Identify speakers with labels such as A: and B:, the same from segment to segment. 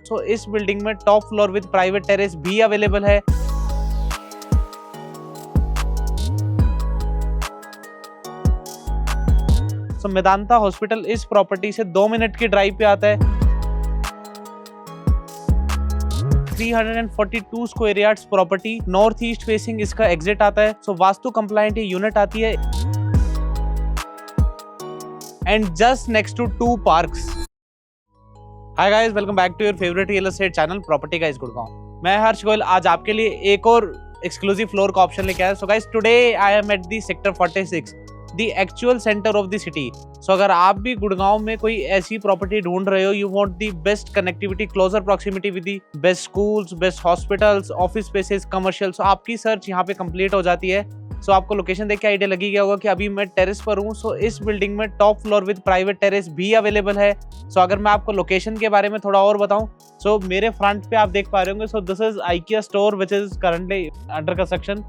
A: सो इस बिल्डिंग में top floor with private terrace भी अवेलेबल है। सो मेदांता हॉस्पिटल इस प्रॉपर्टी से 2 मिनट की ड्राइव पे आता है। 342 square yards property, north east facing इसका एग्जिट आता है। सो वास्तु कंप्लायंट ये यूनिट आती है and just next to 2 parks. Hi guys, welcome back to your favourite real estate channel property guys Gurgaon. मैं हर्ष गोयल आज आपके लिए एक और एक्सक्लूसिव फ्लोर का ऑप्शन लेके आया। So guys, today I am at the sector 46, the actual centre of the city. So अगर आप भी गुड़गांव में कोई ऐसी प्रॉपर्टी ढूंढ रहे हो, you want the best connectivity, closer proximity with the best schools, best hospitals, office spaces, commercial, so आपकी सर्च यहाँ पे कंप्लीट हो जाती है। सो आपको लोकेशन देख के आइडिया लगी गया होगा कि अभी मैं टेरेस पर हूँ। सो इस बिल्डिंग में top floor with private terrace भी अवेलेबल है। सो अगर मैं आपको लोकेशन के बारे में थोड़ा और बताऊं, सो मेरे फ्रंट पे आप देख पा रहे होंगे, सो this is IKEA store which is currently under construction.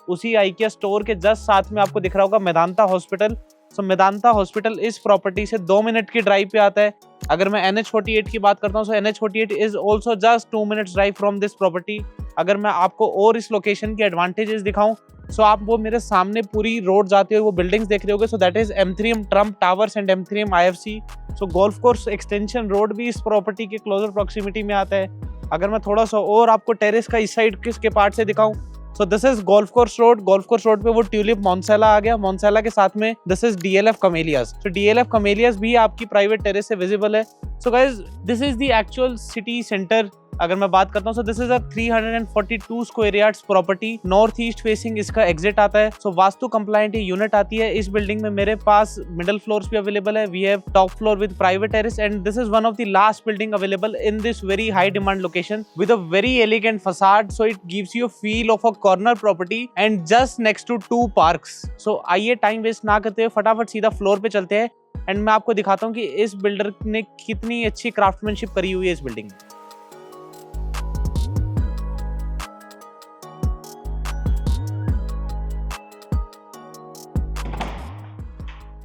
A: उसी IKEA स्टोर के जस्ट साथ में आपको दिख रहा होगा मेदांता हॉस्पिटल। सो मेदांता हॉस्पिटल इस प्रॉपर्टी से 2 मिनट की ड्राइव पे आता है। अगर मैं NH48 की बात करता हूँ, सो NH48 is also just 2 minutes drive from this property. अगर मैं आपको और इस लोकेशन के एडवांटेजेस दिखाऊं, सो आप वो मेरे सामने पूरी रोड जाते हुए वो बिल्डिंग्स देख रहे होगे। So that is M3M Trump towers and M3M IFC। So golf course extension road भी इस प्रॉपर्टी के क्लोजर प्रॉक्सिमिटी में आता है। अगर मैं थोड़ा सा और आपको टेरेस का इस साइड किसके पार्ट से दिखाऊं, सो this is golf course road. Golf course road पे वो ट्यूलिप मॉन्सेला आ गया। मॉन्सेला के साथ में this is DLF Camellias. So DLF Camellias भी आपकी प्राइवेट टेरेस से विजिबल है। So guys, this is the actual city centre. अगर मैं बात करता हूँ, so this is a 342 square yards property, north east facing इसका एग्जिट आता है। सो वास्तु कंप्लायंट ये यूनिट आती है। इस बिल्डिंग में मेरे पास मिडिल फ्लोर्स भी अवेलेबल है। We have top floor with private terrace and this is one of the last building available in this very high demand location with a very elegant facade. So it gives you feel of a corner property and just next to 2 parks. So आइए time waste ना करते हुए फटाफट सीधा floor पे चलते हैं and मैं आपको दिखाता हूँ कि इस बिल्डर ने कितनी अच्छी क्राफ्टमैनशिप करी हुई है इस बिल्डिंग में।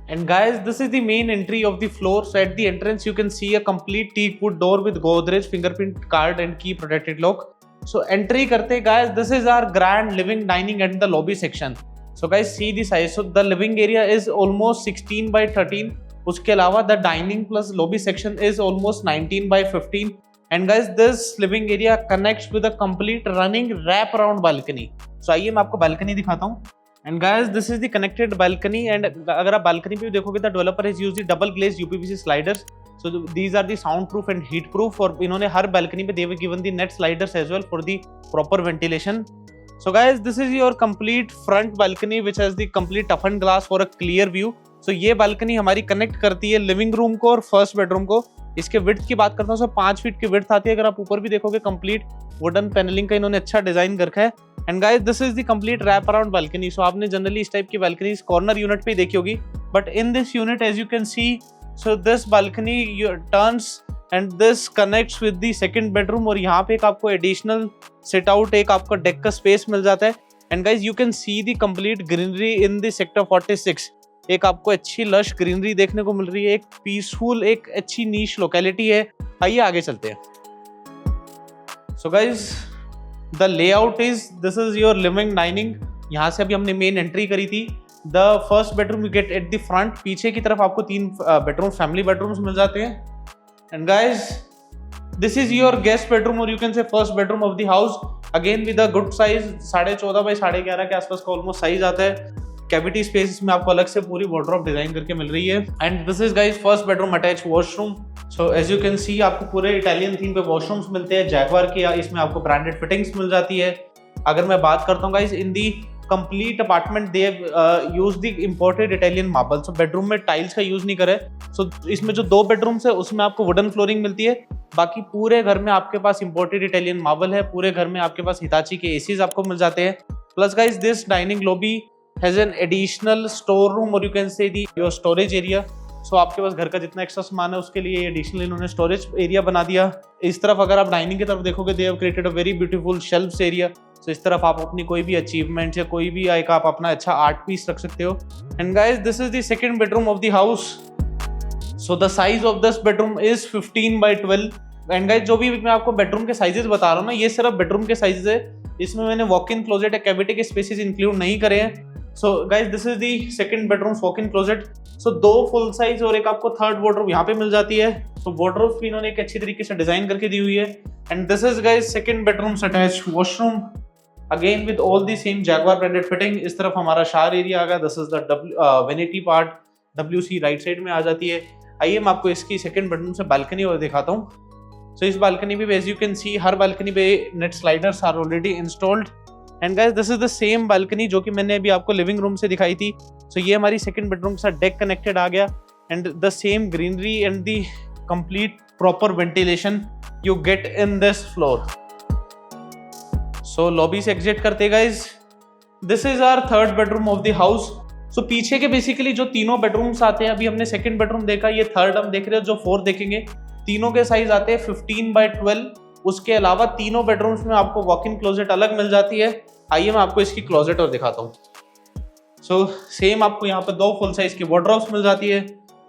A: And guys, this is the main entry of the floor. So at the entrance, you can see a complete teak wood door with Godrej fingerprint card and key protected lock. So entry karte guys, this is our grand living, dining and the lobby section. So guys, see the size. So the living area is almost 16 by 13. उसके अलावा the dining plus lobby section is almost 19 by 15. And guys, this living area connects with a complete running wrap around balcony. So आइए मैं आपको balcony दिखाता हूँ। And guys, this is the connected balcony and अगर आप balcony पे देखोगे तो developer has used the double glazed UPVC sliders. So these are the soundproof and heat proof और इन्होंने हर balcony पे they have given the net sliders as well for the proper ventilation. So guys, this is your complete front balcony which has the complete toughened glass for a clear view. So ये balcony हमारी connect करती है living room को और first bedroom को। इसके width की बात करता हूँ, 5 फीट की width आती है। अगर आप ऊपर भी देखोगे complete wooden paneling का इन्होंने अच्छा डिजाइन कर रखा है। And guys, this is the complete wrap around balcony. So आपने जनरली इस टाइप की बालकनी कॉर्नर यूनिट पे देखी होगी, but in this unit as you can see, so this balcony turns and this connects with the second bedroom और यहाँ पे एक आपको एडिशनल सिट आउट, एक आपको डेक का स्पेस मिल जाता है। And guys, you can see the complete greenery in the sector 46। एक आपको अच्छी लश ग्रीनरी देखने को मिल रही है, एक पीसफुल, एक अच्छी नीश लोकेलिटी है। आइए आगे चलते हैं। So guys, The layout is, this is your living dining. यहाँ से अभी हमने मेन एंट्री करी थी। The first bedroom you get at the front. पीछे की तरफ आपको 3 बेडरूम, फैमिली बेडरूम्स मिल जाते हैं। And guys, this is your guest bedroom or you can say first bedroom of the house. Again with a good size, 14.5 by 11.5 के आसपास का almost size आता है। कैविटी स्पेस में आपको अलग से पूरी वार्डरोब डिजाइन करके मिल रही है। And this is guys first bedroom attach washroom. So as you can see, आपको पूरे इटालियन थीम पे वॉशरूम्स मिलते हैं जैगवार के, इसमें आपको ब्रांडेड फिटिंग्स मिल जाती है। अगर मैं बात करता हूँ guys, in the complete apartment they use the imported Italian marble. So bedroom में टाइल्स का यूज नहीं करे। सो इसमें जो 2 बेडरूम्स है उसमें आपको वुडन फ्लोरिंग मिलती है। बाकी पूरे घर में आपके पास इंपोर्टेड इटालियन मार्बल है। पूरे घर में आपके पास हिताची के एसीज आपको मिल जाते हैं। Plus guys, this dining lobby has an additional store room or you can say the your storage area. So आपके पास घर का जितना एक्स्ट्रा सामान है उसके लिए एडिशनल इन्होंने स्टोरेज एरिया बना दिया। इस तरफ अगर आप डाइनिंग की तरफ देखोगे, they have created a very beautiful shelves area. So इस तरफ आप अपनी कोई भी अचीवमेंट या कोई भी एक आप अपना अच्छा आर्ट पीस रख सकते हो। And guys, this is the second bedroom of the house. So the size of this bedroom is 15 by 12 and guys जो भी मैं आपको बेडरूम के साइजेस बता रहा हूँ ना, ये सिर्फ बेडरूम के साइजेस है, इसमें मैंने वॉक इन क्लोजेट या कैविटी के स्पेसेस इंक्लूड नहीं करे हैं। सो guys this is the second bedroom walk in closet. So 2 full size और एक आपको थर्ड वार्डरोब यहाँ पे मिल जाती है। तो वार्डरोब भी इन्होंने एक अच्छी तरीके से डिजाइन करके दी हुई है। And this is guys second bedroom attach washroom, again with all the same Jaguar branded fitting. इस तरफ हमारा शावर एरिया आ गया। This is the vanity part, WC right side में आ जाती है। आइए मैं आपको इसकी सेकंड बेडरूम से बालकनी और दिखाता हूँ। सो इस बालकनी पे एज यू कैन सी हर बालकनी पे net sliders are already installed. And guys this is the same balcony जो कि मैंने अभी आपको लिविंग रूम से दिखाई थी। सो ये हमारी सेकंड बेडरूम के साथ डेक कनेक्टेड आ गया and the same greenery and the complete proper ventilation you get in this floor. So lobby से एग्जिट करते guys, this is our third bedroom of the house. So पीछे के basically जो तीनों बेडरूम्स आते हैं, अभी हमने सेकंड बेडरूम देखा, ये थर्ड हम देख रहे हो, जो फोर्थ देखेंगे, तीनों के साइज आते हैं 15x12। उसके अलावा तीनों बेडरूम्स में आपको वॉक इन क्लोजेट अलग मिल जाती है। आइए मैं आपको इसकी क्लोजेट और दिखाता हूँ। सो सेम आपको यहाँ पे 2 फुल साइज की वार्डरोब्स मिल जाती है।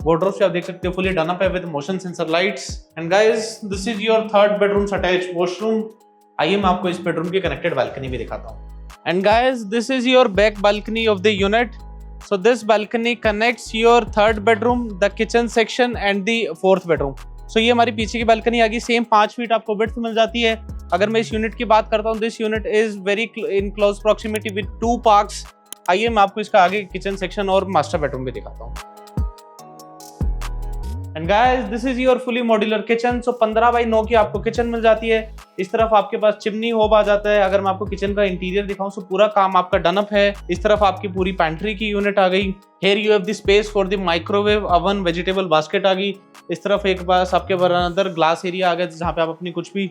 A: वार्डरोब्स आप देख सकते हो फुली डन अप है with motion sensor lights. And guys this is your third bedroom attach washroom. आइए मैं आपको इस बेडरूम की कनेक्टेड बालकनी भी दिखाता हूँ। And guys this is your back balcony of the unit. So this balcony connects your third bedroom, the kitchen section and the fourth bedroom. So ये हमारी पीछे की बालकनी आ गई। सेम 5 फीट आपको विड्थ मिल जाती है। अगर मैं इस यूनिट की बात करता हूँ, this unit is very in close proximity with 2 parks. आइए मैं आपको इसका आगे किचन सेक्शन और मास्टर बेडरूम भी दिखाता हूँ। And guys this is your fully modular kitchen. So 15x9 की आपको किचन मिल जाती है। इस तरफ आपके पास चिमनी होब आ जाता है। अगर मैं आपको किचन का इंटीरियर दिखाऊं तो पूरा काम आपका डन अप है। इस तरफ आपकी पूरी पैंट्री की यूनिट आ गई। Here you have the space for the microwave oven, vegetable basket आ गई। इस तरफ एक पास आपके अंदर ग्लास एरिया आ गया जहाँ पे आप अपनी कुछ भी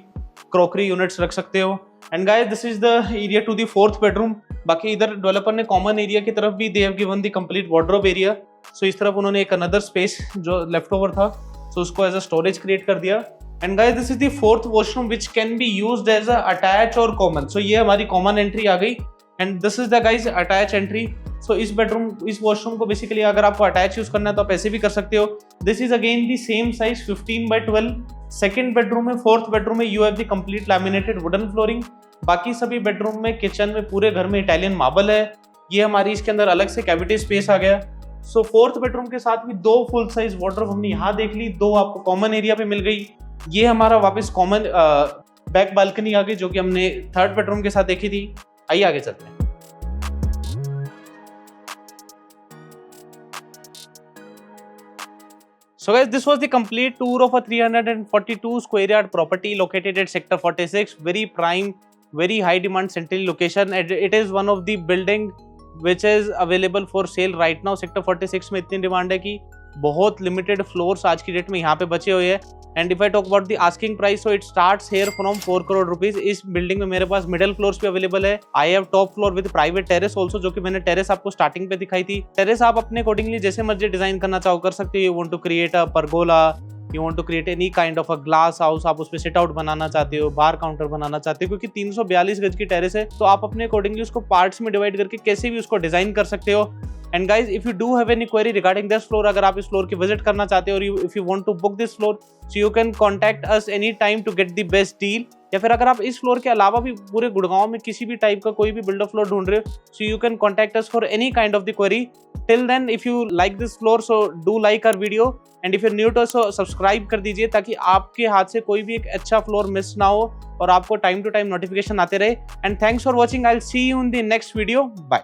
A: क्रॉकरी यूनिट्स रख सकते हो। And guys this is the area to the fourth bedroom. बाकी इधर डेवलपर ने कॉमन एरिया की तरफ भी they have given the complete wardrobe area. So इस तरफ उन्होंने एक अनदर स्पेस जो लेफ्ट ओवर था, सो उसको एज अ स्टोरेज क्रिएट कर दिया। And guys this is the fourth washroom which can be used as a attach और कॉमन। सो ये हमारी कॉमन एंट्री आ गई and this is the guys attach entry. So इस washroom को basically अगर आपको अटैच यूज करना है तो आप ऐसे भी कर सकते हो। This is again the same size 15x12। Second bedroom में, फोर्थ बेडरूम में you have the complete laminated wooden flooring. बाकी सभी बेडरूम में, किचन में, पूरे घर में इटालियन मार्बल है। ये हमारी इसके अंदर अलग से कैविटी स्पेस आ गया। सो फोर्थ बेडरूम के साथ भी 2 फुल साइज वार्डरोब हमने यहाँ देख ली, 2 आपको कॉमन एरिया पे मिल गई। ये हमारा वापस कॉमन बैक बालकनी आ गई जो कि हमने थर्ड बेडरूम के साथ देखी थी। आइए आगे चलते हैं। So guys, this was the complete tour of a 342 square yard property located at Sector 46. Very prime, very high demand central location. It is one of the building which is available for sale right now. Sector 46 में इतनी demand है कि बहुत limited floors आज की date में यहाँ पे बचे हुए हैं। And if I talk about the asking price, so it starts here from 4 crore rupees. इस बिल्डिंग में मेरे पास मिडिल फ्लोर्स भी अवेलेबल है। I have top floor with private terrace also, जो कि मैंने टेरेस आपको स्टार्टिंग पे दिखाई थी। टेरेस आप अपने अकॉर्डिंगली जैसे मर्जी डिजाइन करना चाहो कर सकते हो। You want to create a pergola, you want to create any kind of a glass house, आप उसमें सिट आउट बनाना चाहते हो, बार काउंटर बनाना चाहते हो, क्योंकि 342 गज की टेरेस है तो आप अपने अकॉर्डिंगली उसको पार्ट्स में डिवाइड करके कैसे भी उसको डिजाइन कर सकते हो। And guys if you do have any query regarding this floor, अगर आप इस फ्लोर की विजिट करना चाहते हो और if you want to book this floor, so you can contact us any time to get the best deal. या फिर अगर आप इस फ्लोर के अलावा भी पूरे गुड़गांव में किसी भी टाइप का कोई भी बिल्डर फ्लोर ढूंढ रहे हो, so you can contact us for any kind of the query. Till then if you like this floor, so do like our video and if you new to, so subscribe कर दीजिए ताकि आपके हाथ से कोई भी एक अच्छा फ्लोर मिस ना हो और आपको टाइम टू टाइम नोटिफिकेशन आते रहे। And thanks for watching. I will see you in the next video. Bye.